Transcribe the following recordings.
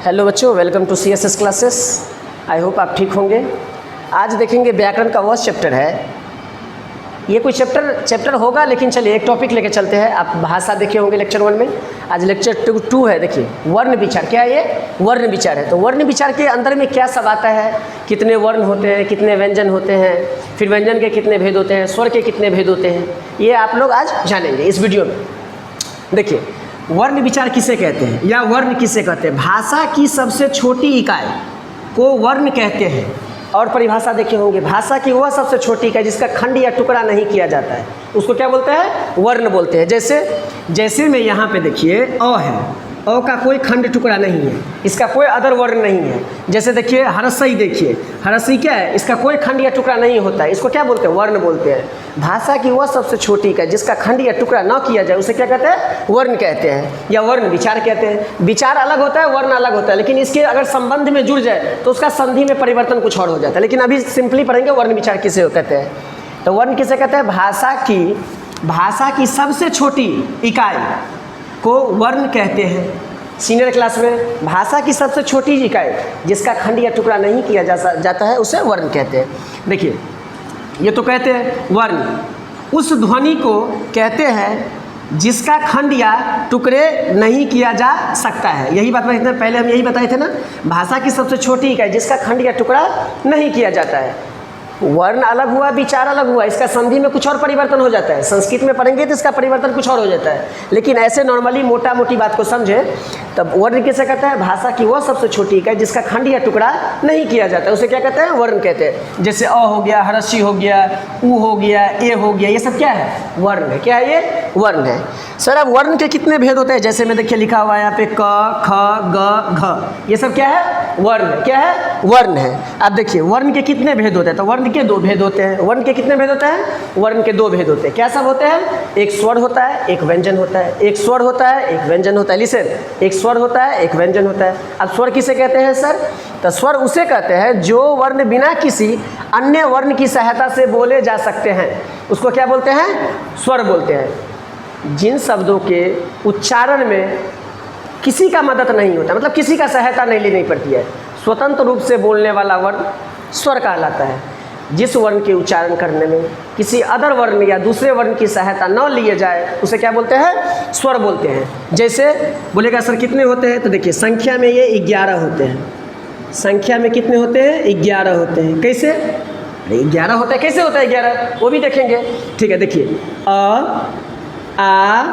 Hello बच्चों, welcome to CSS classes. I hope आप ठीक होंगे। आज देखेंगे व्याकरण का वह चैप्टर है, ये कोई चैप्टर होगा लेकिन चलिए एक टॉपिक लेके चलते हैं। आप भाषा देखे होंगे लेक्चर 1 में, आज लेक्चर 2 है। देखिए वर्ण विचार, क्या है ये? वर्ण विचार है। तो वर्ण विचार के अंदर में क्या सब आता है, कितने वर्ण होते हैं, कितने व्यंजन होते हैं, फिर व्यंजन के कितने भेद होते हैं, स्वर के कितने भेद होते हैं, ये आप लोग आज जानेंगे इस वीडियो में। देखिए वर्ण विचार किसे कहते हैं या वर्ण किसे कहते हैं? भाषा की सबसे छोटी इकाई को वर्ण कहते हैं। और परिभाषा देखे होंगे, भाषा की वह सबसे छोटी इकाई जिसका खंड या टुकड़ा नहीं किया जाता है, उसको क्या बोलते हैं? वर्ण बोलते हैं। जैसे में यहाँ पे देखिए अ है, अ का कोई खंड टुकड़ा नहीं है, इसका कोई अदर वर्ण नहीं है। जैसे देखिए हरसई, देखिए हरसई क्या है? इसका कोई खंड या टुकड़ा नहीं होता है, इसको क्या बोलते हैं? वर्ण बोलते हैं। भाषा की वह सबसे छोटी इकाई जिसका खंड या टुकड़ा न किया जाए उसे क्या कहते हैं? वर्ण कहते हैं या वर्ण विचार कहते हैं। विचार अलग होता है, वर्ण अलग होता है, लेकिन इसके अगर संबंध में जुड़ जाए तो उसका संधि में परिवर्तन कुछ और हो जाता है। लेकिन अभी सिंपली पढ़ेंगे वर्ण विचार किसे कहते हैं। तो वर्ण किसे कहते हैं? भाषा की सबसे छोटी इकाई को वर्ण कहते हैं। सीनियर क्लास में भाषा की सबसे छोटी इकाई जिसका खंड या टुकड़ा नहीं किया जाता है उसे वर्ण कहते हैं। देखिए ये तो कहते हैं वर्ण, उस ध्वनि को कहते हैं जिसका खंड या टुकड़े नहीं किया जा सकता है। यही बात पहले हम यही बताए थे ना, भाषा की सबसे छोटी इकाई जिसका खंड या टुकड़ा नहीं किया जाता है। वर्ण अलग हुआ, विचार अलग हुआ, इसका संधि में कुछ और परिवर्तन हो जाता है। संस्कृत में पढ़ेंगे तो इसका परिवर्तन कुछ और हो जाता है, लेकिन ऐसे नॉर्मली मोटा मोटी बात को समझे तब वर्ण किसे कहते हैं? भाषा की वह सबसे छोटी इकाई जिसका खंड या टुकड़ा नहीं किया जाता है उसे क्या कहते हैं? वर्ण कहते हैं। जैसे अ हो गया, हरसी हो गया, उ हो गया, ए हो गया, ये सब क्या है? वर्ण है। क्या है ये? वर्ण है। सर अब वर्ण के कितने भेद होते हैं? जैसे मैं देखिए लिखा हुआ है यहाँ पे क, ख, ग, घ, ये सब क्या है? वर्ण। क्या है? वर्ण है। अब देखिए वर्ण के कितने भेद होते हैं? तो वर्ण के 2 भेद होते हैं। वर्ण के कितने भेद होते हैं? वर्ण के 2 भेद होते हैं। क्या सब होते हैं? एक स्वर होता है, एक व्यंजन होता है। एक स्वर होता है, एक व्यंजन होता है। लिसन, एक स्वर होता है, एक व्यंजन होता है। अब स्वर किसे कहते हैं सर? तो स्वर उसे कहते हैं जो वर्ण बिना किसी अन्य वर्ण की सहायता से बोले जा सकते हैं, उसको क्या बोलते हैं? स्वर बोलते हैं। जिन शब्दों के उच्चारण में किसी का मदद नहीं होता, मतलब किसी का सहायता नहीं लेनी पड़ती है, स्वतंत्र रूप से बोलने वाला वर्ण स्वर कहलाता है। जिस वर्ण के उच्चारण करने में किसी अदर वर्ण या दूसरे वर्ण की सहायता न लिए जाए उसे क्या बोलते हैं? स्वर बोलते हैं। जैसे बोलेगा सर कितने होते हैं? तो देखिए संख्या में ये 11 होते हैं। संख्या में कितने होते हैं? 11 होते हैं। कैसे? अरे 11 होता है, कैसे होता है 11? वो भी देखेंगे। ठीक है, देखिए अ, आ,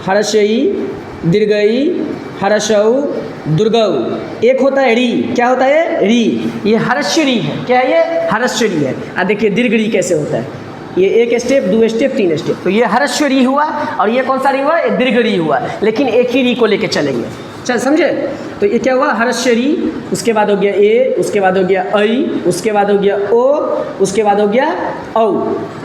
हर्षई, दीर्घई, हर्षऊ, दुर्गऊ। एक होता है री। क्या होता है? री। ये हर्षरी है। क्या है ये? हर्षरी है। अब देखिए दीर्घ क्या से होता है? ये 1 स्टेप, 2 स्टेप, 3 स्टेप। तो ये हर्षरी हुआ और ये कौन सा री हुआ? ये दीर्घ री हुआ, लेकिन एक ही री को लेके चलेंगे। चल समझे? तो ये क्या हुआ? हर्षरी, उसके बाद हो गया ए, उसके बाद हो गया ऐ, उसके बाद हो गया ओ, उसके बाद हो गया औ।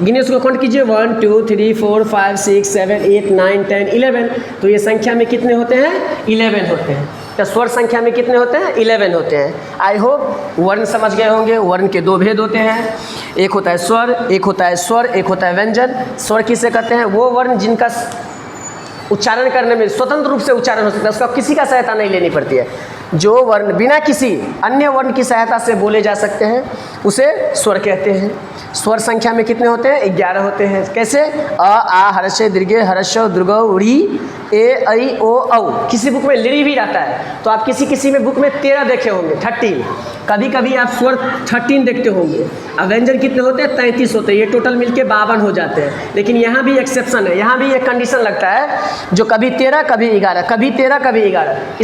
गिने उसको काउंट कीजिए 1 2 3 4 5 6 7 8 9 10 11। तो ये संख्या में कितने होते हैं? 11 होते हैं। तो स्वर संख्या में कितने होते हैं? 11 होते हैं। आई होप वर्ण समझ गए होंगे। वर्ण के 2 भेद होते हैं, एक होता है स्वर, एक होता है स्वर, एक होता है व्यंजन। स्वर किसे कहते हैं? वो वर्ण जिनका उच्चारण करने में स्वतंत्र रूप से उच्चारण हो सकता है, उसका किसी का सहायता नहीं लेनी पड़ती है। जो वर्ण बिना किसी अन्य वर्ण की सहायता से बोले जा सकते हैं उसे स्वर कहते हैं। स्वर संख्या में कितने होते हैं? 11 होते हैं। कैसे? अ, आ, हर्षे, दीर्घे, हर्षौ, दुर्गौ, री, ए, ऐ, ओ, औ। किसी बुक में लिरी भी रहता है, तो आप किसी में बुक में 13 देखे होंगे, 13। कभी कभी आप स्वर 13 देखते होंगे। अब व्यंजन कितने होते हैं? 33 होते हैं। ये टोटल मिलके 52 हो जाते हैं। लेकिन यहाँ भी एक्सेप्शन है, यहाँ भी एक कंडीशन लगता है, जो कभी 13 कभी 11, कभी 13 कभी 11।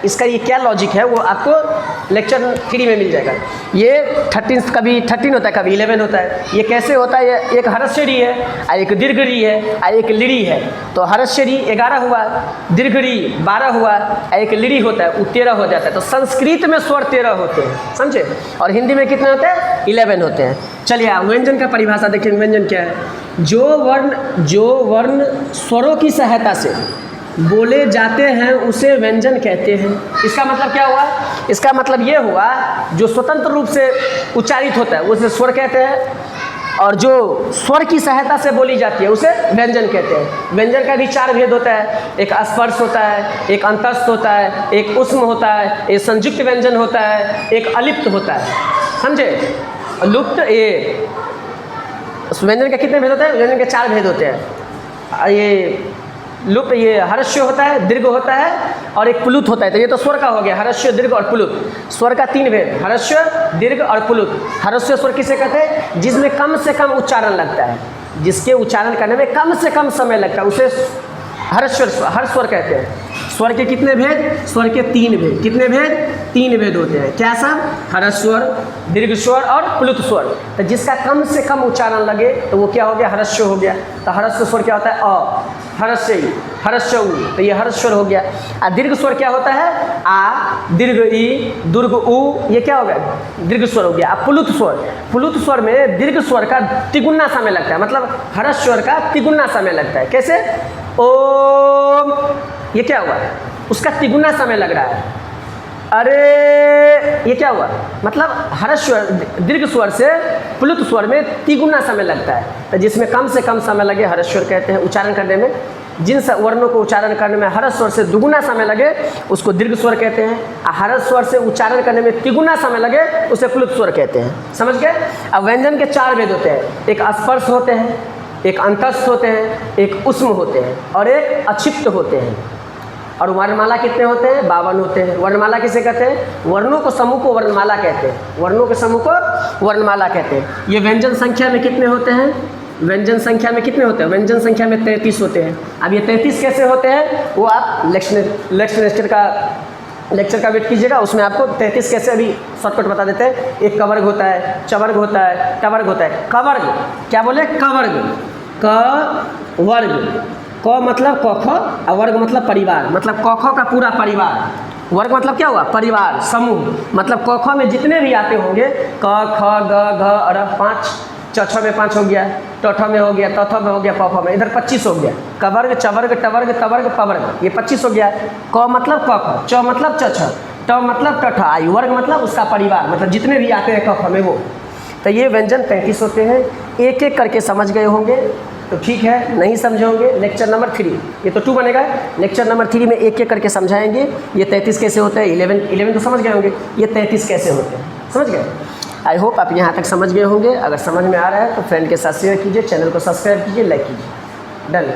इसका ये क्या लॉजिक है वो आपको लेक्चर 3 में मिल जाएगा। ये 13 कभी 13 होता है, कभी 11 होता है। ये कैसे होता है? ये एक हर्षरी है और एक दीर्घ री है और एक लिरी है। तो हर्षरी 11 हुआ, दीर्घ री 12 हुआ और एक लिरी होता है, वो 13 हो जाता है। तो संस्कृत में स्वर 13 होते हैं, समझे? और हिंदी में कितने होते हैं? 11 होते हैं। चलिए आप व्यंजन का परिभाषा देखिए। व्यंजन क्या है? जो वर्ण स्वरों की सहायता से बोले जाते हैं उसे व्यंजन कहते हैं। इसका मतलब क्या हुआ? इसका मतलब ये हुआ जो स्वतंत्र रूप से उच्चारित होता है उसे स्वर कहते हैं। और जो स्वर की सहायता से बोली जाती है उसे व्यंजन कहते हैं। व्यंजन का भी 4 भेद होता है, एक स्पर्श होता है, एक अंतस्थ होता है, एक उष्म होता है, एक संयुक्त व्यंजन होता है, एक अलिप्त होता है, समझे। लुप्त ये व्यंजन के कितने भेद होते हैं? व्यंजन के 4 भेद होते हैं। ये लुप्त ये हर्ष्य होता है, दीर्घ होता है और एक प्लुत होता है। तो ये तो स्वर का हो गया, हर्ष्य, दीर्घ और प्लुत। स्वर का 3 भेद, हर्ष्य, दीर्घ और प्लुत। हर्ष्य स्वर किसे कहते हैं? जिसमें कम से कम उच्चारण लगता है, जिसके उच्चारण करने में कम से कम समय लगता है, उसे हर्ष स्वर कहते हैं। स्वर के कितने भेद? स्वर के 3 भेद। कितने भेद? 3 भेद होते हैं। क्या सब? हर्ष स्वर, दीर्घ स्वर और प्लुत स्वर। तो जिसका कम से कम उच्चारण लगे तो वो क्या हो गया? हर्ष हो गया। तो हर्ष स्वर क्या होता है? अ, हर्ष ई, हर्ष उ, तो ये हर्ष स्वर हो गया। और दीर्घ स्वर क्या होता है? आ, दीर्घ ई, दीर्घ उ, ये क्या हो गया? दीर्घ स्वर हो गया। अब प्लुत स्वर, प्लुत स्वर में दीर्घ स्वर का तिगुना समय लगता है, मतलब हर्ष स्वर का तिगुना समय लगता है। कैसे? ओम, ये क्या हुआ? उसका तिगुना समय लग रहा है। अरे, ये क्या हुआ? मतलब हर्ष स्वर, दीर्घ स्वर से प्लुत स्वर में तिगुना समय लगता है। तो जिसमें कम से कम समय लगे हर्ष स्वर कहते हैं उच्चारण करने में। जिन वर्णों को उच्चारण करने में हर्ष स्वर से दुगुना समय लगे उसको दीर्घ स्वर कहते हैं, और हर्ष स्वर से उच्चारण करने में तिगुना समय लगे उसे प्लुत स्वर कहते हैं। समझ गए? अब व्यंजन के 4 भेद होते हैं, एक स्पर्श होते हैं, एक अंतस्थ होते हैं, एक उष्म होते हैं और एक अक्षिप्त होते हैं। और वर्णमाला कितने होते हैं? 52 होते हैं। वर्णमाला किसे कहते हैं? वर्णों को समूह को वर्णमाला कहते हैं। वर्णों के समूह को वर्णमाला कहते हैं। ये व्यंजन संख्या में कितने होते हैं? व्यंजन संख्या में कितने होते हैं? व्यंजन संख्या में 33 होते हैं। अब ये 33 कैसे होते हैं वो आप लेक्चर का वेट कीजिएगा, उसमें आपको 33 कैसे अभी शॉर्टकट बता देते हैं। एक कवर्ग होता है, चवर्ग होता है, टवर्ग होता है। कवर्ग क्या बोले? कवर्ग, क वर्ग, क मतलब क ख और वर्ग मतलब परिवार, मतलब क ख का पूरा परिवार। वर्ग मतलब क्या हुआ? परिवार, समूह। मतलब क ख में जितने भी आते होंगे, क ख ग घ र 5, च छ में 5 हो गया, ट ठ में हो गया, त थ में हो गया, प फ में, इधर 25 हो गया। कवर्ग, चवर्ग, टवर्ग, तवर्ग, पवर्ग, ये 25 हो गया। क मतलब क ख, च मतलब च छ, ट मतलब ट ठ, आई वर्ग मतलब उसका परिवार, मतलब जितने भी आते हैं क ख में वो। तो ये व्यंजन 33 होते हैं। एक एक करके समझ गए होंगे तो ठीक है, नहीं समझे होंगे लेक्चर नंबर 3, ये तो 2 बनेगा। लेक्चर नंबर 3 में एक एक करके समझाएंगे। ये 33 कैसे होते हैं, 11 तो समझ गए होंगे, ये 33 कैसे होते हैं, समझ गए। आई होप आप यहाँ तक समझ गए होंगे। अगर समझ में आ रहा है तो फ्रेंड के साथ शेयर कीजिए, चैनल को सब्सक्राइब कीजिए, लाइक कीजिए। डन।